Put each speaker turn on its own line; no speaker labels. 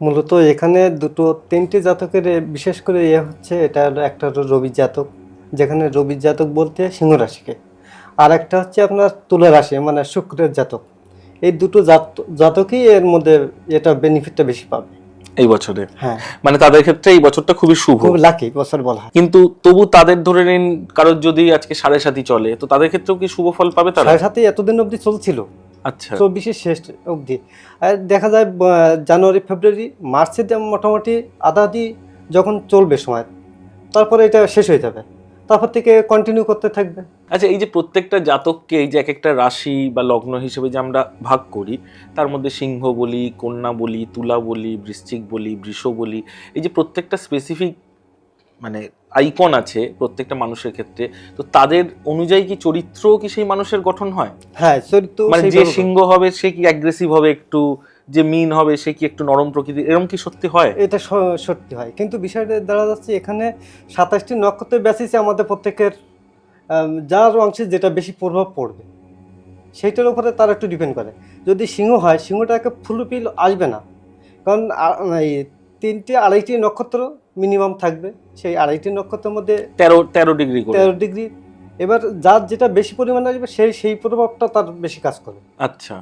মূলত এখানে তিনটি জাতকের বিশেষ করে হচ্ছে, এটা হলো একটা হলো রবি জাতক, যেখানে রবি জাতক বলতে সিংহ রাশিকে, আর একটা হচ্ছে আপনার তুলা রাশি মানে শুক্রের জাতক। এই দুটো জাতকই এর মধ্যে এটা বেনিফিটটা বেশি পাবে
এই বছরে।
হ্যাঁ,
মানে তাদের ক্ষেত্রে এই বছরটা খুবই শুভ।
খুব লাকি বছর বলা হয়।
কিন্তু তবু তাদের ধরে নিন কারোর যদি আজকে 7.5 চলে, তো তাদের ক্ষেত্রেও কি শুভ ফল পাবে তারা?
7.5 এতদিন অবধি চলছিল,
আচ্ছা
24-এর শেষ অবধি। আর দেখা যায় জানুয়ারি ফেব্রুয়ারি মার্চে মোটামুটি আধাআধি যখন চলবে সময়, তারপরে এটা শেষ হয়ে যাবে, তারপর থেকে কন্টিনিউ করতে থাকবে।
আচ্ছা, এই যে প্রত্যেকটা জাতককে এই যে এক একটা রাশি বা লগ্ন হিসেবে যে আমরা ভাগ করি, তার মধ্যে সিংহ বলি, কন্যা বলি, তুলা বলি, বৃশ্চিক বলি, বৃষ বলি, এই যে প্রত্যেকটা স্পেসিফিক মানে আইকন আছে প্রত্যেকটা মানুষের ক্ষেত্রে, তো তাদের অনুযায়ী কি চরিত্র কি সেই মানুষের গঠন হয়?
হ্যাঁ, চরিত্র
মানে যে
সেইভাবে
সিংহ হবে সে কি অ্যাগ্রেসিভ হবে একটু, যে মিন হবে সে কি একটু নরম প্রকৃতির, এরকম কি সত্যি হয়?
এটা সত্যি হয়, কিন্তু বিষয়টা দেখা যাচ্ছে এখানে 27টি নক্ষত্রের বেসিসে আমাদের প্রত্যেকের যার অংশে যেটা বেশি প্রভাব পড়বে সেইটার উপরে তার একটু ডিপেন্ড করে। যদি সিংহ হয়, সিংহটাকে ফুলফিল আসবে না, কারণ এই 3টে 2.5টি নক্ষত্র মিনিমাম থাকবে, সেই 2.5টি নক্ষত্রের মধ্যে
13 ডিগ্রি করে।
13 ডিগ্রি। এবার যার যেটা বেশি পরিমাণে আসবে সেই প্রভাবটা তার বেশি কাজ করবে।
আচ্ছা।